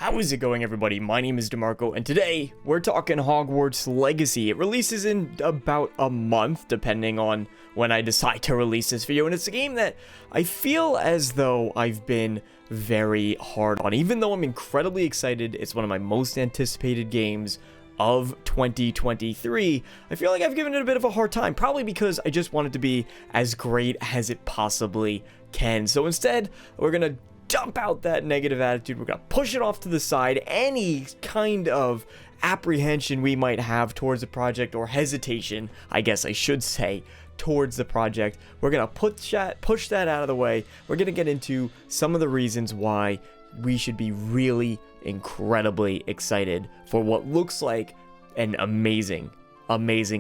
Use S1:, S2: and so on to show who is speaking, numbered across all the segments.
S1: How is it going, everybody? My name is DeMarco, and today we're talking Hogwarts Legacy. It releases in about a month, depending on when I decide to release this video, and it's a game that I feel as though I've been very hard on. Even though I'm incredibly excited, it's one of my most anticipated games of 2023, I feel like I've given it a bit of a hard time, probably because I just want it to be as great as it possibly can. So instead, we're gonna dump out that negative attitude. We're gonna push it off to the side. Any kind of apprehension we might have towards the project, or hesitation, I guess I should say, towards the project, we're gonna push that out of the way. We're gonna get into some of the reasons why we should be really incredibly excited for what looks like an amazing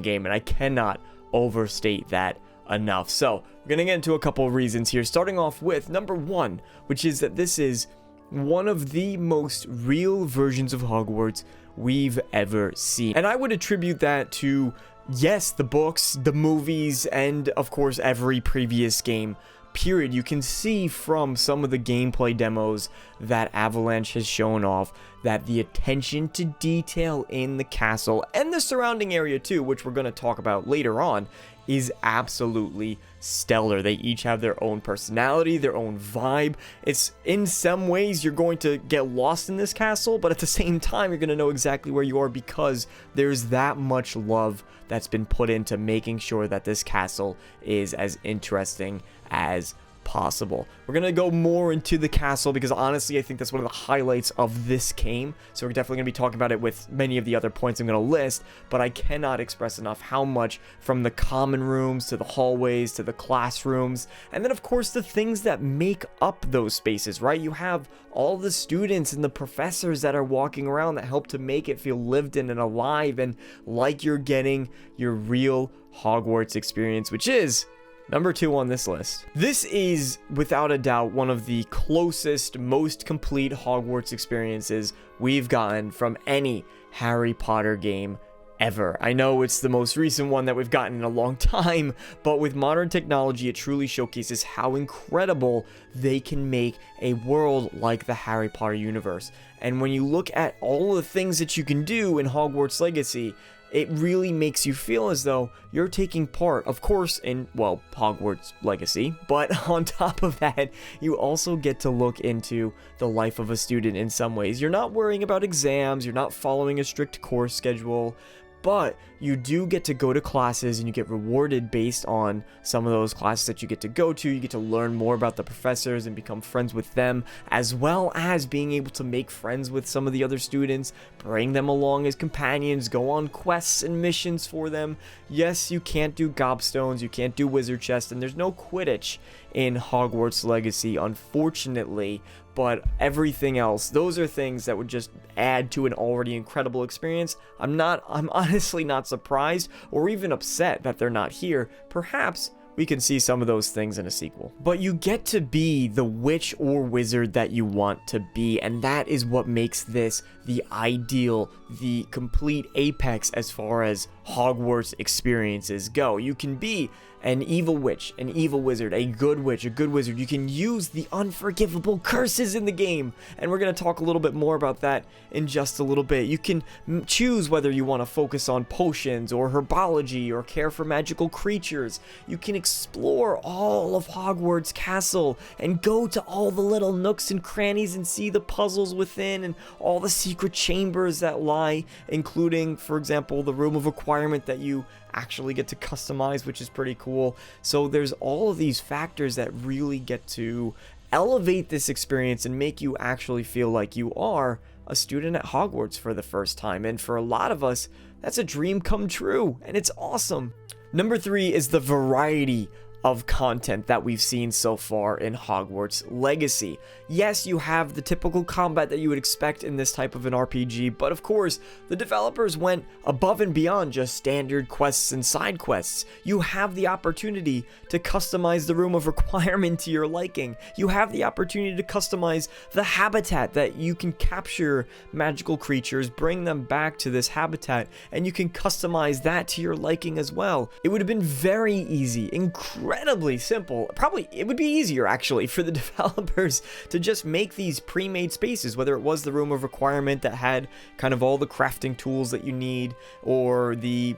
S1: game, and I cannot overstate that enough. So we're gonna get into a couple of reasons here, starting off with number one, which is that this is one of the most real versions of Hogwarts we've ever seen. And I would attribute that to, yes, the books, the movies, and of course every previous game period. You can see from some of the gameplay demos that Avalanche has shown off that the attention to detail in the castle and the surrounding area too, which we're going to talk about later on, is absolutely stellar. They each have their own personality, their own vibe. It's, in some ways, you're going to get lost in this castle, but at the same time, you're going to know exactly where you are because there's that much love that's been put into making sure that this castle is as interesting as possible. We're gonna go more into the castle because honestly I think that's one of the highlights of this game, so we're definitely gonna be talking about it with many of the other points I'm gonna list, but I cannot express enough how much, from the common rooms to the hallways to the classrooms, and then of course the things that make up those spaces, right? You have all the students and the professors that are walking around that help to make it feel lived in and alive and like you're getting your real Hogwarts experience, which is number 2 on this list. This is, without a doubt, one of the closest, most complete Hogwarts experiences we've gotten from any Harry Potter game ever. I know it's the most recent one that we've gotten in a long time, but with modern technology, it truly showcases how incredible they can make a world like the Harry Potter universe. And when you look at all the things that you can do in Hogwarts Legacy, it really makes you feel as though you're taking part, of course, in, well, Hogwarts Legacy, but on top of that, you also get to look into the life of a student in some ways. You're not worrying about exams, you're not following a strict course schedule, but you do get to go to classes and you get rewarded based on some of those classes that you get to go to. You get to learn more about the professors and become friends with them, as well as being able to make friends with some of the other students, bring them along as companions, go on quests and missions for them. Yes, you can't do gobstones, you can't do wizard chest, and there's no Quidditch in Hogwarts Legacy, unfortunately, but everything else, those are things that would just add to an already incredible experience. I'm honestly not surprised or even upset that they're not here. Perhaps we can see some of those things in a sequel. But you get to be the witch or wizard that you want to be, and that is what makes this the ideal, the complete apex as far as Hogwarts experiences go. You can be an evil witch, an evil wizard, a good witch, a good wizard. You can use the unforgivable curses in the game, and we're going to talk a little bit more about that in just a little bit. You can choose whether you want to focus on potions or herbology or care for magical creatures. You can explore all of Hogwarts Castle and go to all the little nooks and crannies and see the puzzles within and all the secret chambers that lie, including, for example, the room of requirement that you actually get to customize, which is pretty cool. So there's all of these factors that really get to elevate this experience and make you actually feel like you are a student at Hogwarts for the first time. And for a lot of us, that's a dream come true, and it's awesome. Number 3 is the variety of content that we've seen so far in Hogwarts Legacy. Yes, you have the typical combat that you would expect in this type of an RPG, but of course, the developers went above and beyond just standard quests and side quests. You have the opportunity to customize the room of requirement to your liking. You have the opportunity to customize the habitat, that you can capture magical creatures, bring them back to this habitat, and you can customize that to your liking as well. It would have been very easy, incredibly incredibly simple. Probably, it would be easier, actually, for the developers to just make these pre-made spaces, whether it was the Room of Requirement that had kind of all the crafting tools that you need, or the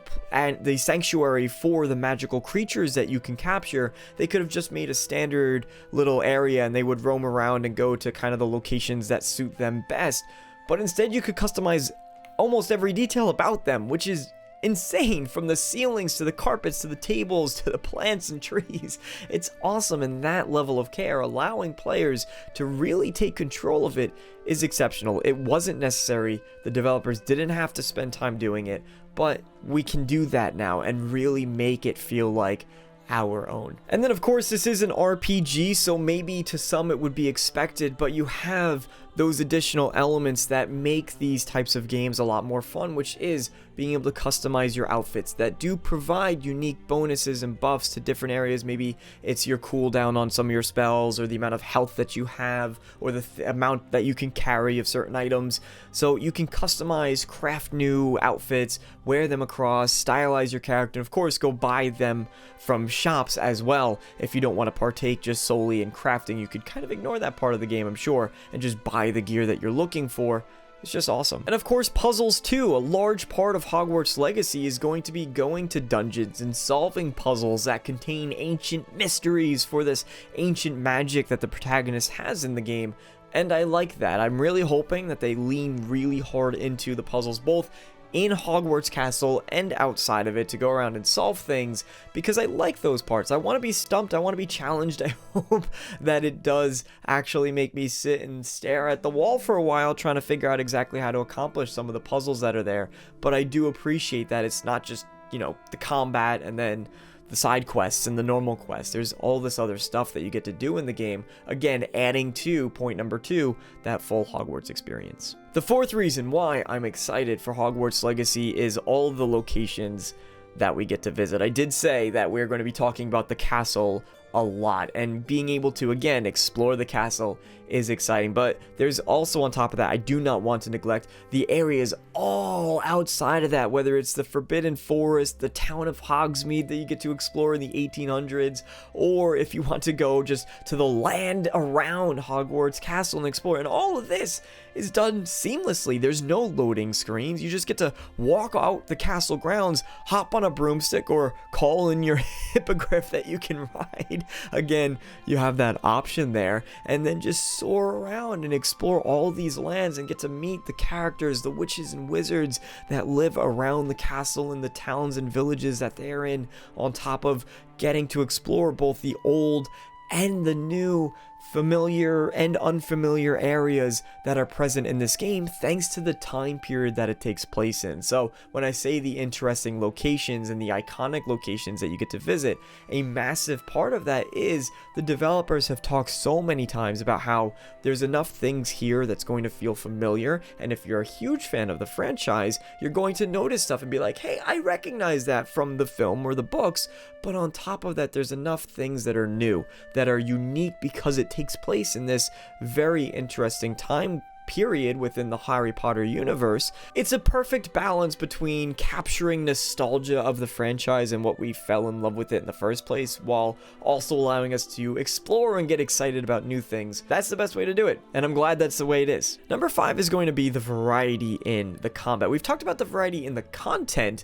S1: sanctuary for the magical creatures that you can capture. They could have just made a standard little area, and they would roam around and go to kind of the locations that suit them best. But instead, you could customize almost every detail about them, which is insane, from the ceilings to the carpets to the tables to the plants and trees. It's awesome, and that level of care, allowing players to really take control of it, is exceptional. It wasn't necessary. The developers didn't have to spend time doing it, but we can do that now and really make it feel like our own. And then, of course, this is an RPG, so maybe to some it would be expected, but you have those additional elements that make these types of games a lot more fun, which is being able to customize your outfits that do provide unique bonuses and buffs to different areas. Maybe it's your cooldown on some of your spells, or the amount of health that you have, or the amount that you can carry of certain items. So you can customize, craft new outfits, wear them across, stylize your character, and of course go buy them from shops as well. If you don't want to partake just solely in crafting, you could kind of ignore that part of the game, I'm sure, and just buy the gear that you're looking for. It's just awesome. And of course, puzzles too. A large part of Hogwarts Legacy is going to be going to dungeons and solving puzzles that contain ancient mysteries for this ancient magic that the protagonist has in the game. And I like that. I'm really hoping that they lean really hard into the puzzles, both in Hogwarts Castle and outside of it, to go around and solve things, because I like those parts. I want to be stumped, I want to be challenged. I hope that it does actually make me sit and stare at the wall for a while trying to figure out exactly how to accomplish some of the puzzles that are there. But I do appreciate that it's not just, you know, the combat and then the side quests and the normal quests. There's all this other stuff that you get to do in the game, again adding to point number 2, that full Hogwarts experience. The fourth reason why I'm excited for Hogwarts Legacy is all the locations that we get to visit. I did say that we're going to be talking about the castle a lot, and being able to again explore the castle is exciting, but there's also, on top of that, I do not want to neglect the areas all outside of that, whether it's the Forbidden Forest, the town of Hogsmeade that you get to explore in the 1800s, or if you want to go just to the land around Hogwarts Castle and explore. And all of this is done seamlessly. There's no loading screens. You just get to walk out the castle grounds, hop on a broomstick, or call in your hippogriff that you can ride. Again, you have that option there, and then just soar around and explore all these lands and get to meet the characters, the witches and wizards that live around the castle and the towns and villages that they're in, on top of getting to explore both the old and the new, familiar and unfamiliar areas that are present in this game, thanks to the time period that it takes place in. So when I say the interesting locations and the iconic locations that you get to visit, a massive part of that is the developers have talked so many times about how there's enough things here that's going to feel familiar, and if you're a huge fan of the franchise, you're going to notice stuff and be like, hey, I recognize that from the film or the books. But on top of that, there's enough things that are new, that are unique, because it takes place in this very interesting time period within the Harry Potter universe. It's a perfect balance between capturing nostalgia of the franchise and what we fell in love with it in the first place, while also allowing us to explore and get excited about new things. That's the best way to do it, and I'm glad that's the way it is. Number 5 is going to be the variety in the combat. We've talked about the variety in the content,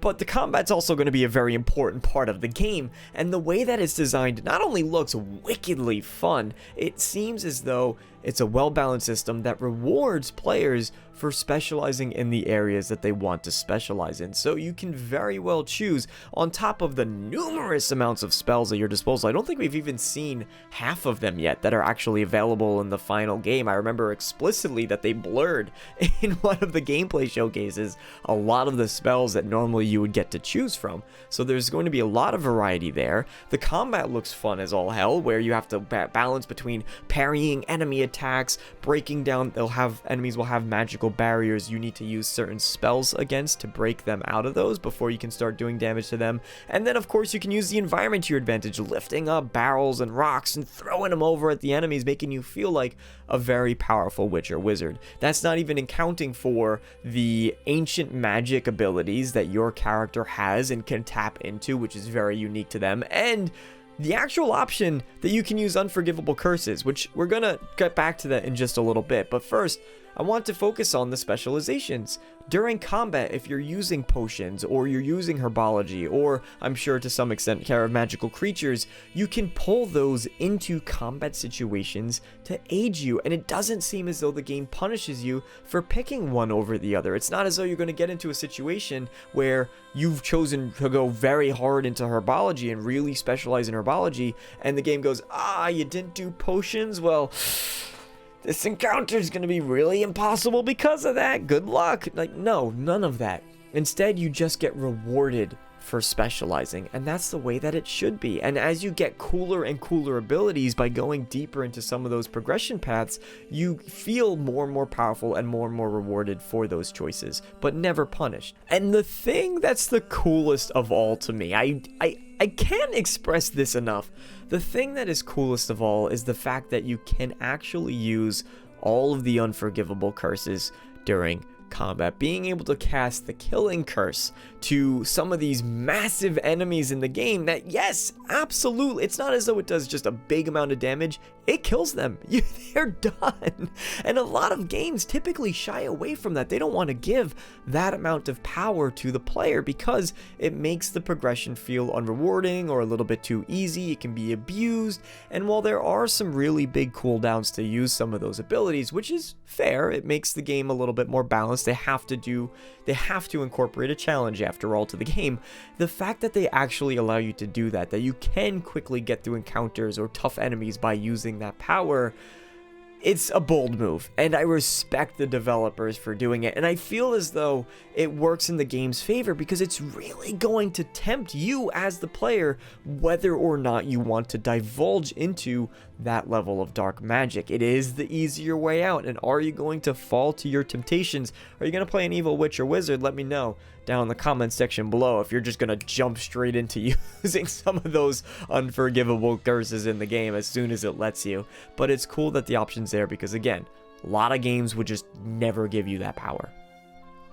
S1: but the combat's also going to be a very important part of the game, and the way that it's designed not only looks wickedly fun, it seems as though it's a well-balanced system that rewards players for specializing in the areas that they want to specialize in. So you can very well choose, on top of the numerous amounts of spells at your disposal. I don't think we've even seen half of them yet that are actually available in the final game. I remember explicitly that they blurred in one of the gameplay showcases a lot of the spells that normally you would get to choose from. So there's going to be a lot of variety there. The combat looks fun as all hell, where you have to balance between parrying enemy attacks, breaking down, enemies will have magical barriers you need to use certain spells against to break them out of those before you can start doing damage to them. And then of course you can use the environment to your advantage, lifting up barrels and rocks and throwing them over at the enemies, making you feel like a very powerful witch or wizard. That's not even accounting for the ancient magic abilities that your character has and can tap into, which is very unique to them, and the actual option that you can use unforgivable curses, which we're gonna get back to that in just a little bit. But first, I want to focus on the specializations. During combat, if you're using potions, or you're using herbology, or I'm sure to some extent care of magical creatures, you can pull those into combat situations to aid you, and it doesn't seem as though the game punishes you for picking one over the other. It's not as though you're going to get into a situation where you've chosen to go very hard into herbology and really specialize in herbology, and the game goes, you didn't do potions? Well, this encounter is going to be really impossible because of that. Good luck. Like, no, none of that. Instead, you just get rewarded for specializing, and that's the way that it should be. And as you get cooler and cooler abilities by going deeper into some of those progression paths, you feel more and more powerful and more rewarded for those choices, but never punished. And the thing that's the coolest of all to me, I can't express this enough. The thing that is coolest of all is the fact that you can actually use all of the unforgivable curses during combat. Being able to cast the killing curse to some of these massive enemies in the game that, yes, absolutely, it's not as though it does just a big amount of damage, it kills them. They're done. And a lot of games typically shy away from that. They don't want to give that amount of power to the player because it makes the progression feel unrewarding or a little bit too easy. It can be abused. And while there are some really big cooldowns to use some of those abilities, which is fair, it makes the game a little bit more balanced. They have to incorporate a challenge after all to the game. The fact that they actually allow you to do that you can quickly get through encounters or tough enemies by using that power, it's a bold move, and I respect the developers for doing it, and I feel as though it works in the game's favor because it's really going to tempt you as the player whether or not you want to divulge into that level of dark magic. It is the easier way out, and are you going to fall to your temptations? Are you going to play an evil witch or wizard? Let me know down in the comment section below if you're just going to jump straight into using some of those unforgivable curses in the game as soon as it lets you. But it's cool that the option's there because, again, a lot of games would just never give you that power.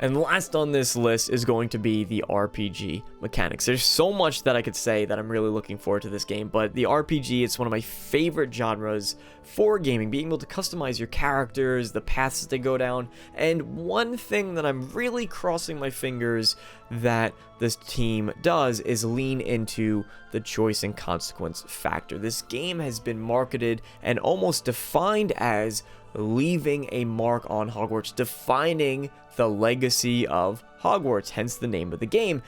S1: And last on this list is going to be the RPG mechanics. There's so much that I could say that I'm really looking forward to this game, but the RPG, it's one of my favorite genres for gaming, being able to customize your characters, the paths that they go down, and one thing that I'm really crossing my fingers that this team does is lean into the choice and consequence factor. This game has been marketed and almost defined as leaving a mark on Hogwarts, defining the legacy of Hogwarts, hence the name of the game.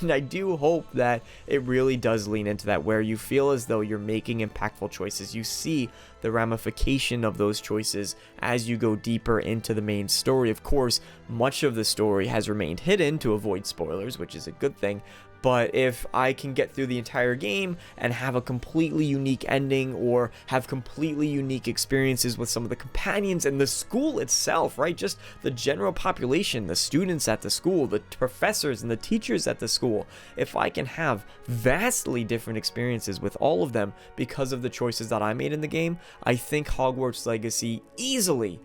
S1: And I do hope that it really does lean into that, where you feel as though you're making impactful choices. You see the ramification of those choices as you go deeper into the main story. Of course, much of the story has remained hidden to avoid spoilers, which is a good thing. But if I can get through the entire game and have a completely unique ending, or have completely unique experiences with some of the companions and the school itself, right? Just the general population, the students at the school, the professors and the teachers at the school. If I can have vastly different experiences with all of them because of the choices that I made in the game, I think Hogwarts Legacy easily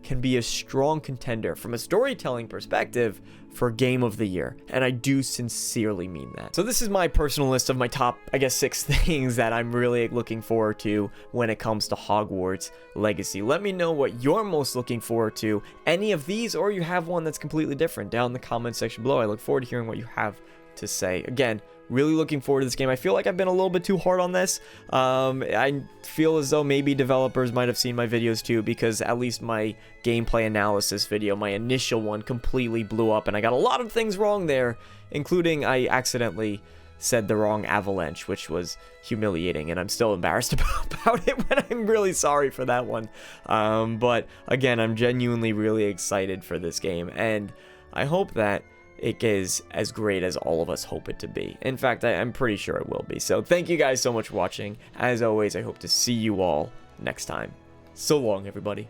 S1: can be a strong contender from a storytelling perspective for Game of the Year, and I do sincerely mean that. So this is my personal list of my top, I guess, 6 things that I'm really looking forward to when it comes to Hogwarts Legacy. Let me know what you're most looking forward to, any of these, or you have one that's completely different, down in the comment section below. I look forward to hearing what you have to say. Again, really looking forward to this game. I feel like I've been a little bit too hard on this. I feel as though maybe developers might have seen my videos too, because at least my gameplay analysis video, my initial one, completely blew up, and I got a lot of things wrong there, including I accidentally said the wrong avalanche, which was humiliating, and I'm still embarrassed about it, but I'm really sorry for that one. But again, I'm genuinely really excited for this game, and I hope that it is as great as all of us hope it to be. In fact, I'm pretty sure it will be. So thank you guys so much for watching. As always, I hope to see you all next time. So long, everybody.